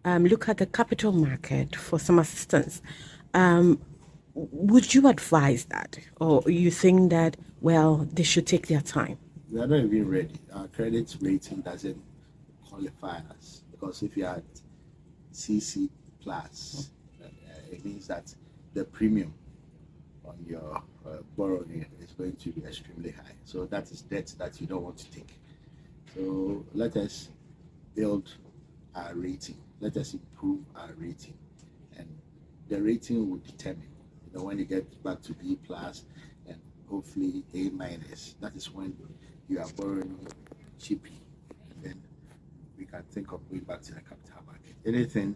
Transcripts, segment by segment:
look at the capital market for some assistance. Would you advise that, or you think that, well, they should take their time? We are not even ready. Our credit rating doesn't qualify us because if you are at CC plus, it means that the premium on your borrowing is going to be extremely high. So that is debt that you don't want to take. So let us build our rating. Let us improve our rating, and the rating will determine. When you get back to B plus and hopefully A minus, that is when you are borrowing cheaply, and then we can think of going back to the capital market. Anything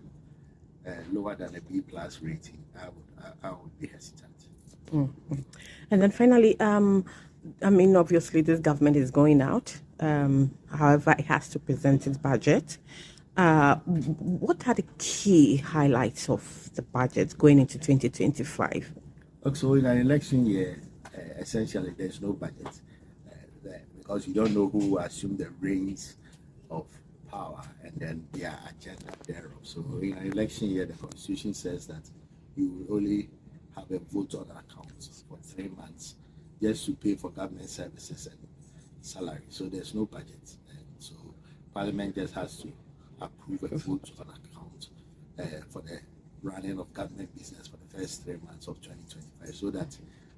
lower than a B plus rating, I would be hesitant. Mm-hmm. And then finally, obviously this government is going out. However, it has to present its budget. What are the key highlights of the budget going into 2025? So in an election year, essentially there's no budget there because you don't know who will assume the reins of power and then their agenda thereof. So in an election year, the Constitution says that you will only have a vote on account for 3 months just to pay for government services and salary. So there's no budget. And so Parliament just has to approve a vote on account for the running of government business for the first 3 months of 2025, so that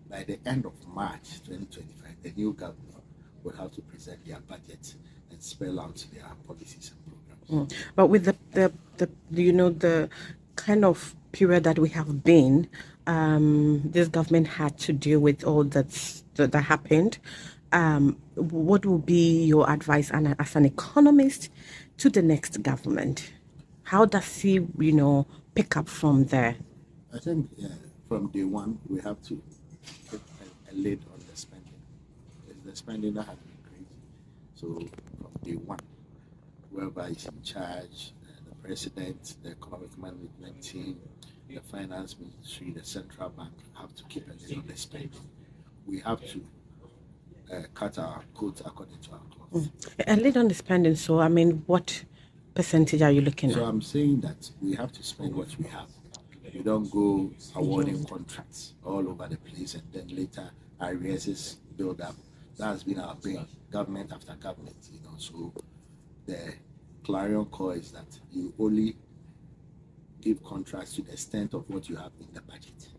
by the end of March 2025, the new government will have to present their budget and spell out their policies and programs. But with the kind of period that we have been, this government had to deal with all that happened. What will be your advice as an economist to the next government? How does he, pick up from there? I think from day one, we have to put a lid on the spending. The spending that has been crazy. So from day one, whoever is in charge, the president, the economic management team, the finance ministry, the central bank have to keep a lid on the spending. We have to cut our coat according to our cloth. A lid on the spending. So, what percentage are you looking at? So I'm saying that we have to spend what we have. We don't go awarding contracts all over the place and then later arrears build up. That has been our bane, government after government, So the clarion call is that you only give contracts to the extent of what you have in the budget.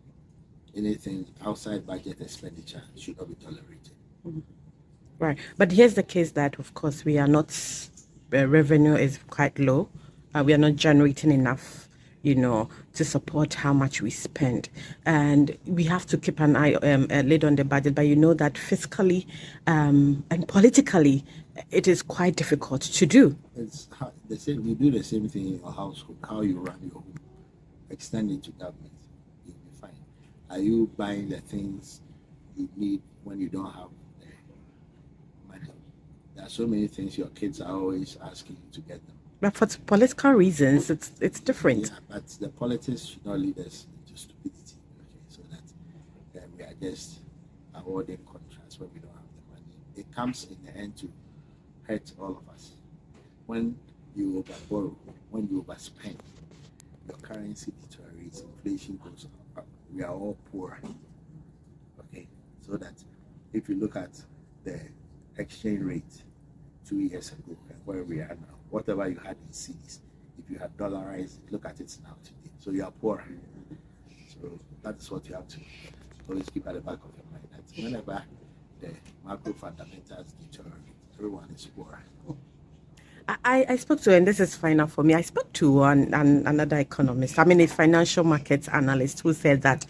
Anything outside budget expenditure should not be tolerated. Mm-hmm. Right. But here's the case that, of course, we are not, revenue is quite low. We are not generating enough, to support how much we spend. And we have to keep an eye, a lid on the budget. But that fiscally and politically, it is quite difficult to do. It's the same. You do the same thing in your household. How you run your home, extend it to government, you'll be fine. Are you buying the things you need when you don't have the money? There are so many things your kids are always asking you to get them. But for political reasons, it's different. Yeah, but the politics should not lead us into stupidity. Okay, so that we are just awarding contracts when we don't have the money. It comes in the end to hurt all of us. When you overborrow, when you overspend, your currency deteriorates, inflation goes up. We are all poor. Okay, so that if you look at the exchange rate 2 years ago and where we are now, whatever you had in cedis, if you had dollarized, look at it now today. So you are poor. So that is what you have to always keep at the back of your mind. That whenever the macro fundamentals deteriorate, everyone is poor. I spoke to, and this is final for me, I spoke to another economist, a financial markets analyst, who said that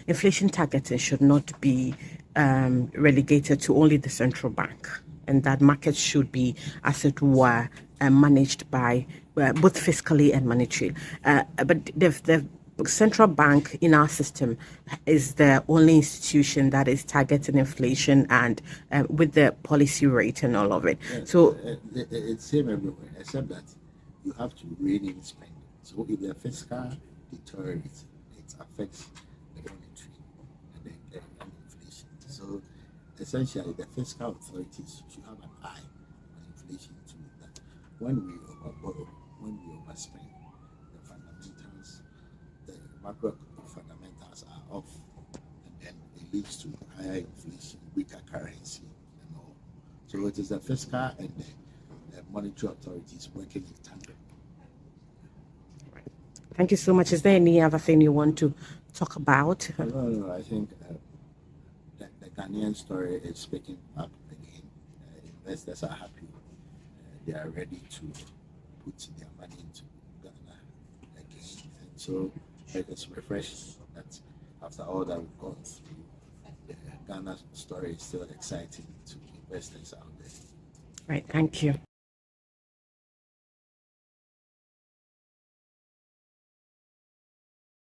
inflation targeting should not be relegated to only the central bank, and that markets should be, as it were, managed by both fiscally and monetary. But the central bank in our system is the only institution that is targeting inflation and with the policy rate and all of it. Yeah, so it's same everywhere, except that you have to rein in spending. So if the fiscal deteriorates, it affects the monetary and inflation. So essentially, the fiscal authorities should have an eye on inflation too. That when we overborrow, when we overspend, the macro fundamentals are off, and then it leads to higher inflation, weaker currency, and all. So it is the fiscal and the monetary authorities working in tandem. Thank you so much. Is there any other thing you want to talk about? No, I think the Ghanaian story is picking up again. Investors are happy. They are ready to put their money into Ghana again. And so it is refreshing that after all that we've gone through, the Ghana story is still exciting to investors out there. Right, thank you.